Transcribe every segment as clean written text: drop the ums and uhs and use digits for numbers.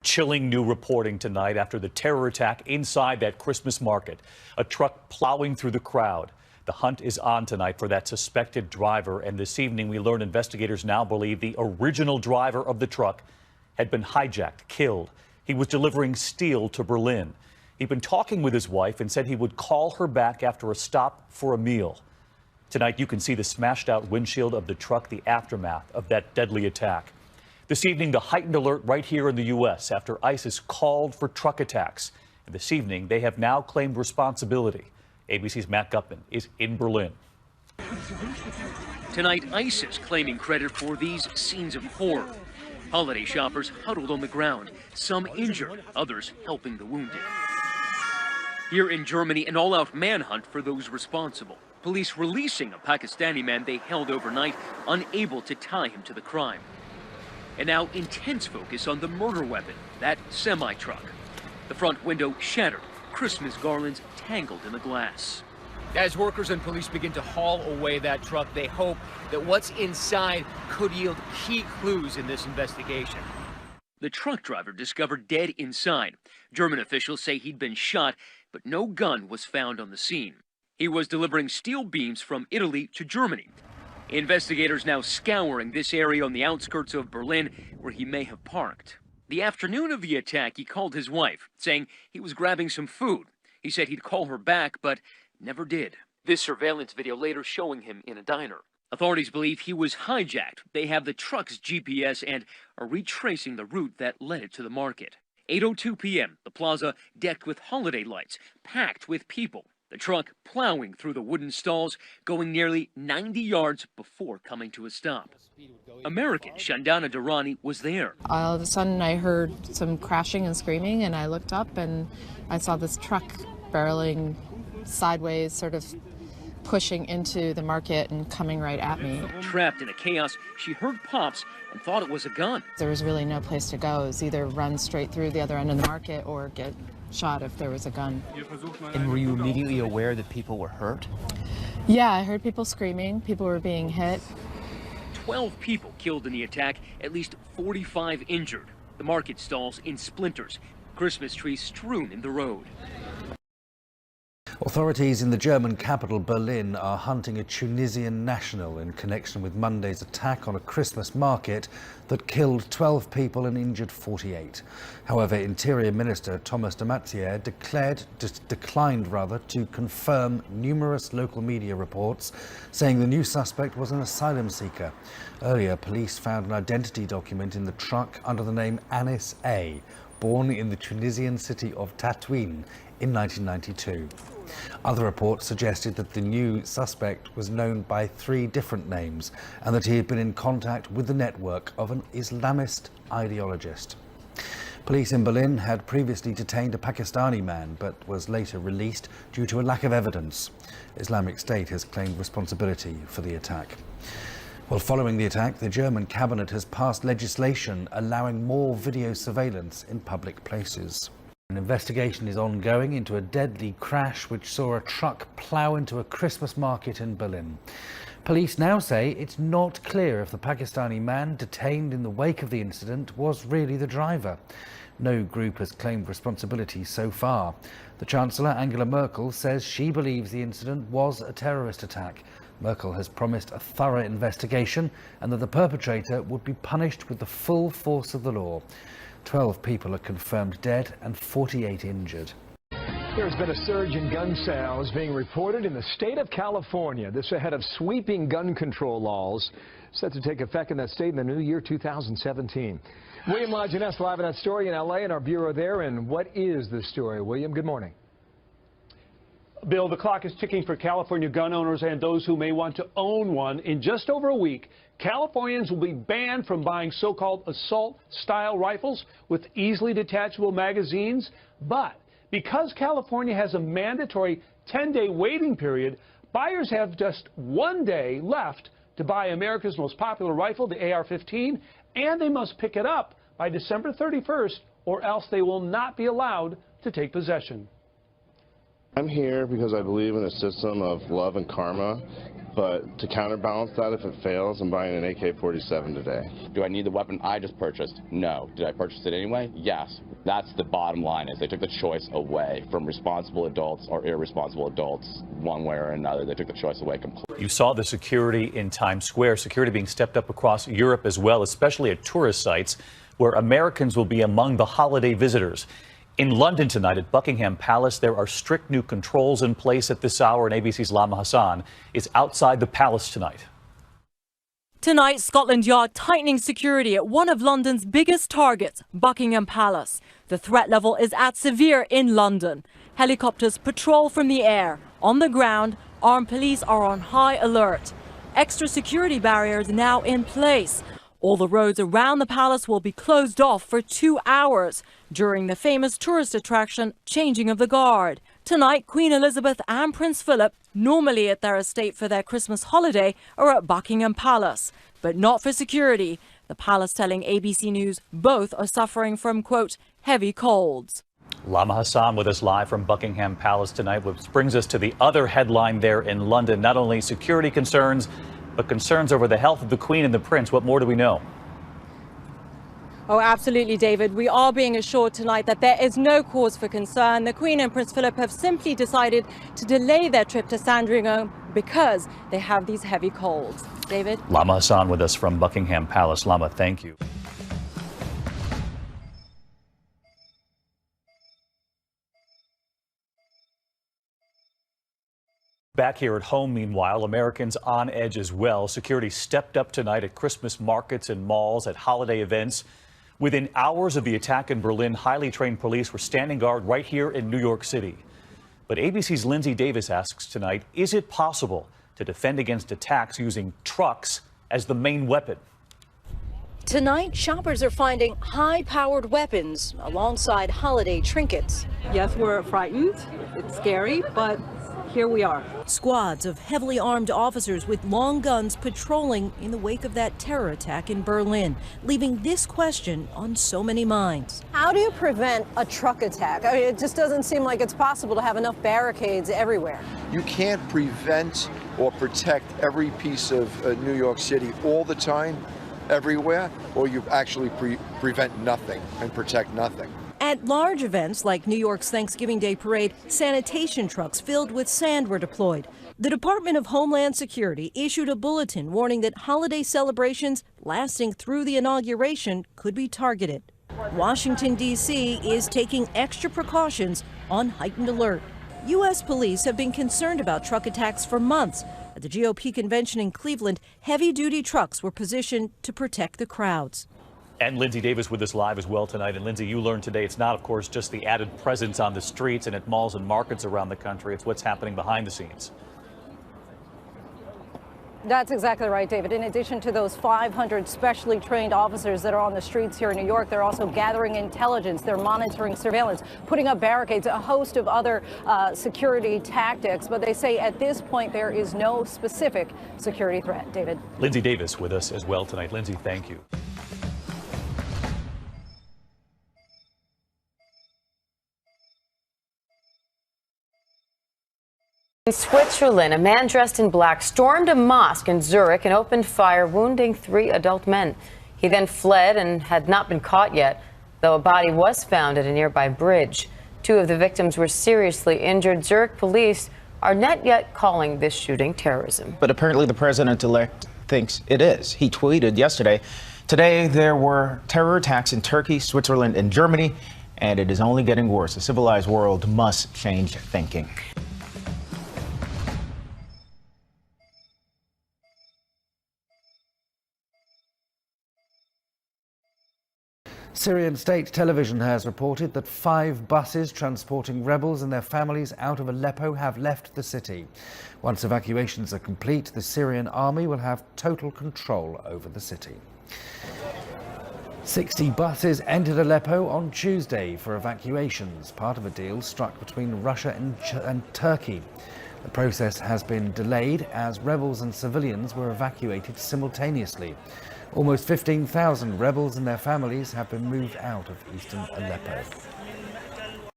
Chilling new reporting tonight after the terror attack inside that Christmas market. A truck plowing through the crowd. The hunt is on tonight for that suspected driver, and this evening we learn investigators now believe the original driver of the truck had been hijacked, killed. He was delivering steel to Berlin. He'd been talking with his wife and said he would call her back after a stop for a meal. Tonight you can see the smashed out windshield of the truck, the aftermath of that deadly attack. This evening, the heightened alert right here in the U.S. after ISIS called for truck attacks. And this evening, they have now claimed responsibility. ABC's Matt Gutman is in Berlin. Tonight, ISIS claiming credit for these scenes of horror. Holiday shoppers huddled on the ground, some injured, others helping the wounded. Here in Germany, an all-out manhunt for those responsible. Police releasing a Pakistani man they held overnight, unable to tie him to the crime. And now intense focus on the murder weapon, that semi-truck. The front window shattered, Christmas garlands tangled in the glass. As workers and police begin to haul away that truck, they hope that what's inside could yield key clues in this investigation. The truck driver discovered dead inside. German officials say he'd been shot, but no gun was found on the scene. He was delivering steel beams from Italy to Germany. Investigators now scouring this area on the outskirts of Berlin where he may have parked. The afternoon of the attack, he called his wife, saying he was grabbing some food. He said he'd call her back, but never did. This surveillance video later showing him in a diner. Authorities believe he was hijacked. They have the truck's GPS and are retracing the route that led it to the market. 8:02 p.m., the plaza decked with holiday lights, packed with people. The truck plowing through the wooden stalls, going nearly 90 yards before coming to a stop. American Shandana Durrani was there. All of a sudden I heard some crashing and screaming, and I looked up and I saw this truck barreling sideways, sort of pushing into the market and coming right at me. Trapped in a chaos, she heard pops and thought it was a gun. There was really no place to go. It was either run straight through the other end of the market or get shot if there was a gun. And were you immediately aware that people were hurt? Yeah, I heard people screaming. People were being hit. 12 people killed in the attack, at least 45 injured. The market stalls in splinters, Christmas trees strewn in the road. Authorities in the German capital Berlin are hunting a Tunisian national in connection with Monday's attack on a Christmas market that killed 12 people and injured 48. However, Interior Minister Thomas de Maizière declined to confirm numerous local media reports saying the new suspect was an asylum seeker. Earlier, police found an identity document in the truck under the name Anis A, born in the Tunisian city of Tataouine in 1992. Other reports suggested that the new suspect was known by 3 different names and that he had been in contact with the network of an Islamist ideologist. Police in Berlin had previously detained a Pakistani man but was later released due to a lack of evidence. Islamic State has claimed responsibility for the attack. Well, following the attack, the German cabinet has passed legislation allowing more video surveillance in public places. An investigation is ongoing into a deadly crash which saw a truck plough into a Christmas market in Berlin. Police now say it's not clear if the Pakistani man detained in the wake of the incident was really the driver. No group has claimed responsibility so far. The Chancellor, Angela Merkel, says she believes the incident was a terrorist attack. Merkel has promised a thorough investigation and that the perpetrator would be punished with the full force of the law. 12 people are confirmed dead and 48 injured. There's been a surge in gun sales being reported in the state of California. This ahead of sweeping gun control laws set to take effect in that state in the new year 2017. William Lajeunesse live in that story in L.A. and our bureau there. And what is the story, William? Good morning. Bill, the clock is ticking for California gun owners and those who may want to own one. In just over a week, Californians will be banned from buying so-called assault-style rifles with easily detachable magazines. But because California has a mandatory 10-day waiting period, buyers have just 1 day left to buy America's most popular rifle, the AR-15, and they must pick it up by December 31st, or else they will not be allowed to take possession. I'm here because I believe in a system of love and karma, but to counterbalance that, if it fails, I'm buying an AK-47 today. Do I need the weapon I just purchased? No. Did I purchase it anyway? Yes. That's the bottom line, is they took the choice away from responsible adults or irresponsible adults, one way or another. They took the choice away completely. You saw the security in Times Square, security being stepped up across Europe as well, especially at tourist sites where Americans will be among the holiday visitors. In London tonight at Buckingham Palace, there are strict new controls in place at this hour, and ABC's Lama Hassan is outside the palace tonight. Tonight, Scotland Yard tightening security at one of London's biggest targets, Buckingham Palace. The threat level is at severe in London. Helicopters patrol from the air. On the ground, armed police are on high alert. Extra security barriers now in place. All the roads around the palace will be closed off for 2 hours during the famous tourist attraction, Changing of the Guard. Tonight, Queen Elizabeth and Prince Philip, normally at their estate for their Christmas holiday, are at Buckingham Palace, but not for security. The palace telling ABC News both are suffering from, quote, heavy colds. Lama Hassan with us live from Buckingham Palace tonight, which brings us to the other headline there in London. Not only security concerns, but concerns over the health of the Queen and the Prince. What more do we know? Oh, absolutely, David. We are being assured tonight that there is no cause for concern. The Queen and Prince Philip have simply decided to delay their trip to Sandringham because they have these heavy colds. David? Lama Hassan with us from Buckingham Palace. Lama, thank you. Back here at home, meanwhile, Americans on edge as well. Security stepped up tonight at Christmas markets and malls, at holiday events. Within hours of the attack in Berlin, highly trained police were standing guard right here in New York City. But ABC's Lindsay Davis asks tonight, is it possible to defend against attacks using trucks as the main weapon? Tonight, shoppers are finding high-powered weapons alongside holiday trinkets. Yes, we're frightened. It's scary, but here we are. Squads of heavily armed officers with long guns patrolling in the wake of that terror attack in Berlin, leaving this question on so many minds. How do you prevent a truck attack? I mean, it just doesn't seem like it's possible to have enough barricades everywhere. You can't prevent or protect every piece of New York City all the time, everywhere, or you actually prevent nothing and protect nothing. At large events like New York's Thanksgiving Day Parade, sanitation trucks filled with sand were deployed. The Department of Homeland Security issued a bulletin warning that holiday celebrations lasting through the inauguration could be targeted. Washington, D.C. is taking extra precautions on heightened alert. U.S. police have been concerned about truck attacks for months. At the GOP convention in Cleveland, heavy-duty trucks were positioned to protect the crowds. And Lindsay Davis with us live as well tonight. And Lindsay, you learned today it's not, of course, just the added presence on the streets and at malls and markets around the country. It's what's happening behind the scenes. That's exactly right, David. In addition to those 500 specially trained officers that are on the streets here in New York, they're also gathering intelligence. They're monitoring surveillance, putting up barricades, a host of other security tactics. But they say at this point there is no specific security threat. David. Lindsay Davis with us as well tonight. Lindsay, thank you. In Switzerland, a man dressed in black stormed a mosque in Zurich and opened fire, wounding 3 adult men. He then fled and had not been caught yet, though a body was found at a nearby bridge. 2 of the victims were seriously injured. Zurich police are not yet calling this shooting terrorism. But apparently the president-elect thinks it is. He tweeted yesterday, "Today there were terror attacks in Turkey, Switzerland, and Germany, and it is only getting worse. A civilized world must change thinking." Syrian state television has reported that 5 buses transporting rebels and their families out of Aleppo have left the city. Once evacuations are complete, the Syrian army will have total control over the city. 60 buses entered Aleppo on Tuesday for evacuations, part of a deal struck between Russia and Turkey. The process has been delayed as rebels and civilians were evacuated simultaneously. Almost 15,000 rebels and their families have been moved out of eastern Aleppo.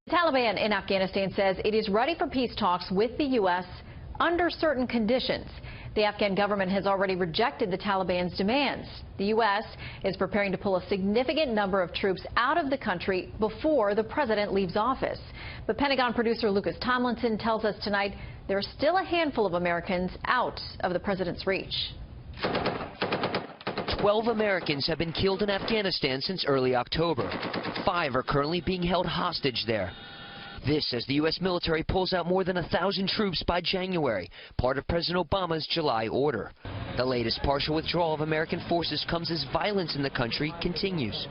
The Taliban in Afghanistan says it is ready for peace talks with the U.S. under certain conditions. The Afghan government has already rejected the Taliban's demands. The U.S. is preparing to pull a significant number of troops out of the country before the president leaves office. But Pentagon producer Lucas Tomlinson tells us tonight there are still a handful of Americans out of the president's reach. 12 Americans have been killed in Afghanistan since early October. 5 are currently being held hostage there. This as the U.S. military pulls out more than 1,000 troops by January, part of President Obama's July order. The latest partial withdrawal of American forces comes as violence in the country continues.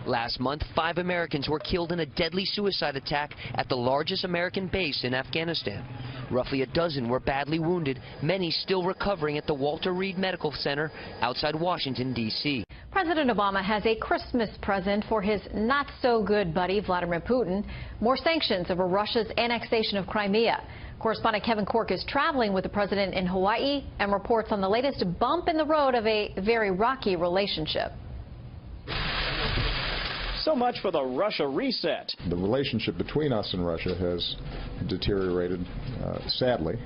Last month, 5 Americans were killed in a deadly suicide attack at the largest American base in Afghanistan. Roughly a dozen were badly wounded, many still recovering at the Walter Reed Medical Center outside Washington, D.C. President Obama has a Christmas present for his not-so-good buddy, Vladimir Putin. More sanctions over Russia's annexation of Crimea. Correspondent Kevin Cork is traveling with the president in Hawaii and reports on the latest bump in the road of a very rocky relationship. So much for the Russia reset. The relationship between us and Russia has deteriorated, sadly,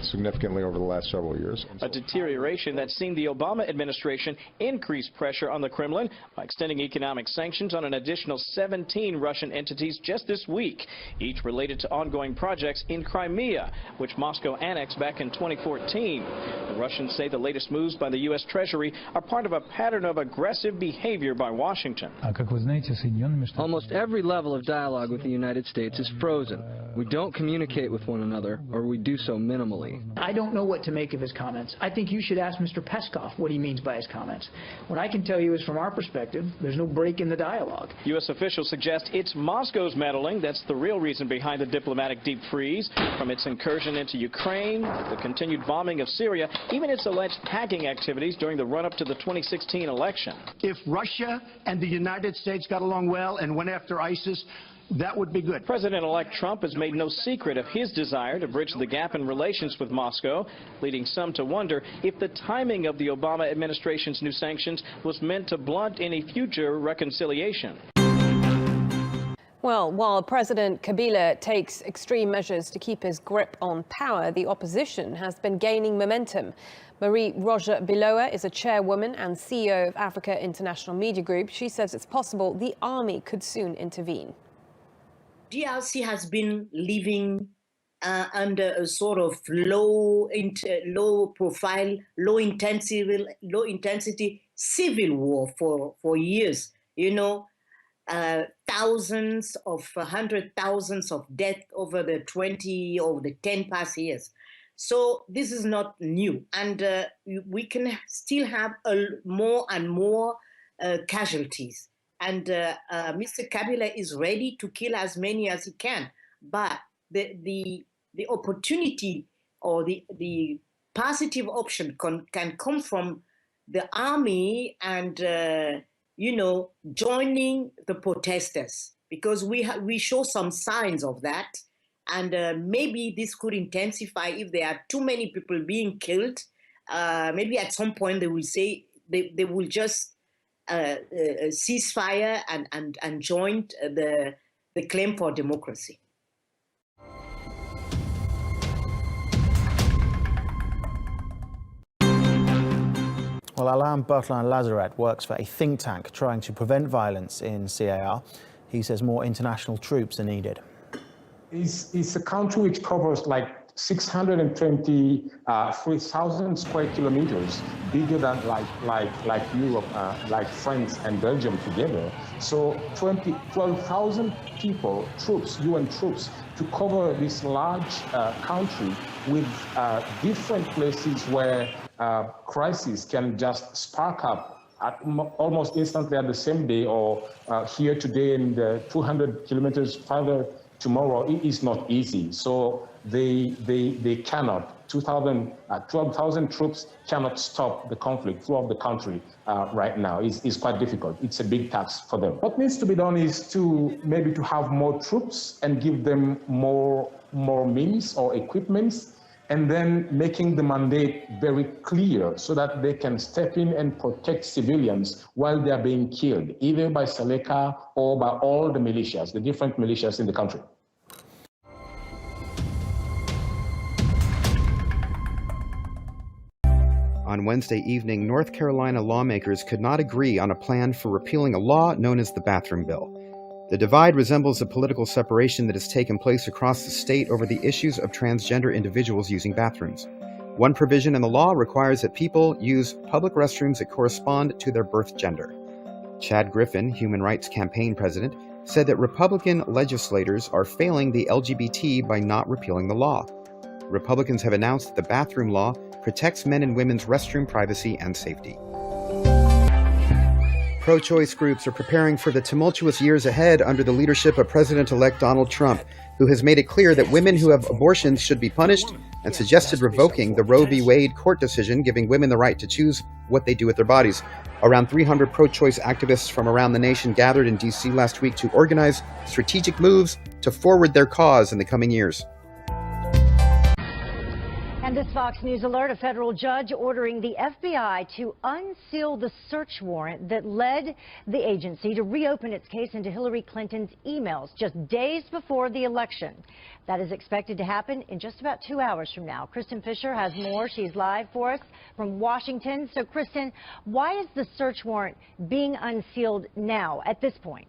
significantly over the last several years. A deterioration that's seen the Obama administration increase pressure on the Kremlin by extending economic sanctions on an additional 17 Russian entities just this week, each related to ongoing projects in Crimea, which Moscow annexed back in 2014. The Russians say the latest moves by the U.S. Treasury are part of a pattern of aggressive behavior by Washington. Almost every level of dialogue with the United States is frozen. We don't communicate with one another, or we do so minimally. I don't know what to make of his comments. I think you should ask Mr. Peskov what he means by his comments. What I can tell you is from our perspective, there's no break in the dialogue. U.S. officials suggest it's Moscow's meddling that's the real reason behind the diplomatic deep freeze, from its incursion into Ukraine, the continued bombing of Syria, even its alleged hacking activities during the run-up to the 2016 election. If Russia and the United States got along well and went after ISIS, that would be good. President-elect Trump has made no secret of his desire to bridge the gap in relations with Moscow, leading some to wonder if the timing of the Obama administration's new sanctions was meant to blunt any future reconciliation. Well, while President Kabila takes extreme measures to keep his grip on power, the opposition has been gaining momentum. Marie-Roger Biloa is a chairwoman and CEO of Africa International Media Group. She says it's possible the army could soon intervene. DRC has been living under a sort of low profile, low intensity civil war for years. You know, thousands of hundred thousands of deaths over the 10 past years. So this is not new, and we can still have more and more casualties. And Mr. Kabila is ready to kill as many as he can, but the opportunity or the positive option can come from the army and joining the protesters, because we show some signs of that, and maybe this could intensify if there are too many people being killed. Maybe at some point they will say they will just ceasefire and join the claim for democracy. Well, Alain Bertrand-Lazaret works for a think tank trying to prevent violence in CAR. He says more international troops are needed. It's a country which covers like 623,000 square kilometers, bigger than like Europe, like France and Belgium together. So 12,000 people, troops, UN troops, to cover this large country with different places where crises can just spark up almost instantly at the same day, or here today and 200 kilometers further tomorrow. It is not easy. So they cannot. 12,000 troops cannot stop the conflict throughout the country right now. It's quite difficult. It's a big task for them. What needs to be done is to have more troops and give them more means or equipments, and then making the mandate very clear so that they can step in and protect civilians while they are being killed, either by Seleka or by all the militias, the different militias in the country. On Wednesday evening, North Carolina lawmakers could not agree on a plan for repealing a law known as the Bathroom Bill. The divide resembles a political separation that has taken place across the state over the issues of transgender individuals using bathrooms. One provision in the law requires that people use public restrooms that correspond to their birth gender. Chad Griffin, Human Rights Campaign president, said that Republican legislators are failing the LGBT by not repealing the law. Republicans have announced that the bathroom law protects men and women's restroom privacy and safety. Pro-choice groups are preparing for the tumultuous years ahead under the leadership of President-elect Donald Trump, who has made it clear that women who have abortions should be punished and suggested revoking the Roe v. Wade court decision giving women the right to choose what they do with their bodies. Around 300 pro-choice activists from around the nation gathered in D.C. last week to organize strategic moves to forward their cause in the coming years. And this Fox News alert, a federal judge ordering the FBI to unseal the search warrant that led the agency to reopen its case into Hillary Clinton's emails just days before the election. That is expected to happen in just about 2 hours from now. Kristen Fisher has more. She's live for us from Washington. So, Kristen, why is the search warrant being unsealed now at this point?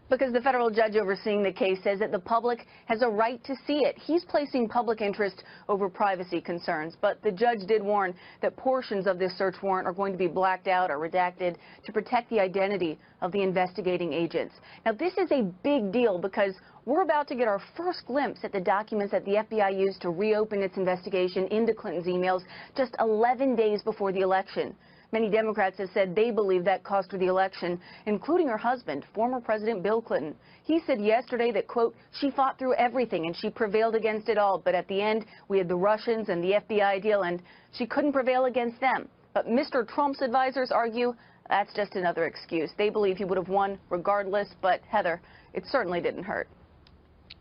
Because the federal judge overseeing the case says that the public has a right to see it. He's placing public interest over privacy concerns, but the judge did warn that portions of this search warrant are going to be blacked out or redacted to protect the identity of the investigating agents. Now, this is a big deal because we're about to get our first glimpse at the documents that the FBI used to reopen its investigation into Clinton's emails just 11 days before the election. Many Democrats have said they believe that cost her the election, including her husband, former President Bill Clinton. He said yesterday that, quote, she fought through everything and she prevailed against it all. But at the end, we had the Russians and the FBI deal, and she couldn't prevail against them. But Mr. Trump's advisors argue that's just another excuse. They believe he would have won regardless. But, Heather, it certainly didn't hurt.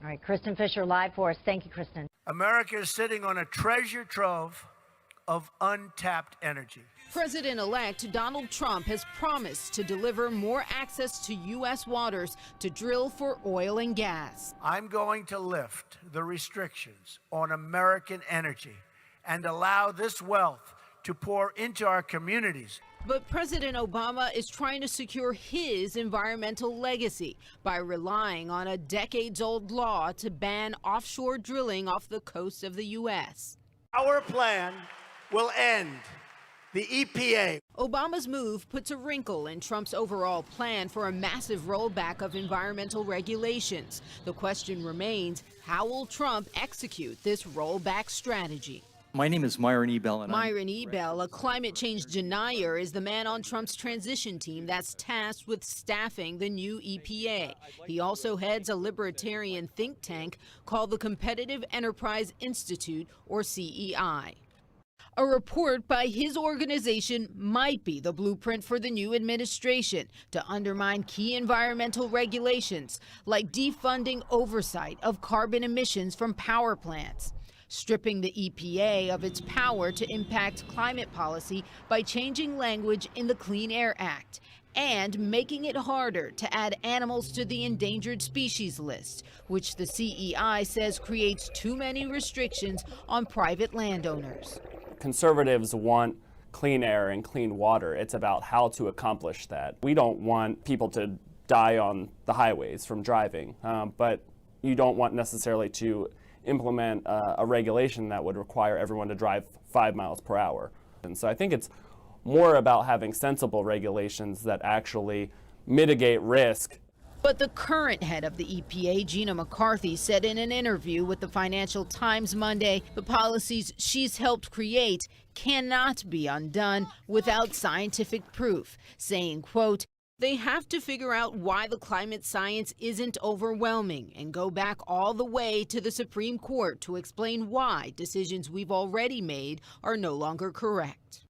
All right, Kristen Fisher live for us. Thank you, Kristen. America is sitting on a treasure trove of untapped energy. President-elect Donald Trump has promised to deliver more access to U.S. waters to drill for oil and gas. I'm going to lift the restrictions on American energy and allow this wealth to pour into our communities. But President Obama is trying to secure his environmental legacy by relying on a decades-old law to ban offshore drilling off the coast of the U.S. Our plan will end the EPA. Obama's move puts a wrinkle in Trump's overall plan for a massive rollback of environmental regulations. The question remains, how will Trump execute this rollback strategy? My name is Myron Ebell. Myron Ebell, a climate change denier, is the man on Trump's transition team that's tasked with staffing the new EPA. He also heads a libertarian think tank called the Competitive Enterprise Institute, or CEI. A report by his organization might be the blueprint for the new administration to undermine key environmental regulations, like defunding oversight of carbon emissions from power plants, stripping the EPA of its power to impact climate policy by changing language in the Clean Air Act, and making it harder to add animals to the endangered species list, which the CEI says creates too many restrictions on private landowners. Conservatives want clean air and clean water. It's about how to accomplish that. We don't want people to die on the highways from driving, but you don't want necessarily to implement a regulation that would require everyone to drive 5 miles per hour. And so I think it's more about having sensible regulations that actually mitigate risk. But the current head of the EPA, Gina McCarthy, said in an interview with the Financial Times Monday, the policies she's helped create cannot be undone without scientific proof, saying, quote, they have to figure out why the climate science isn't overwhelming and go back all the way to the Supreme Court to explain why decisions we've already made are no longer correct.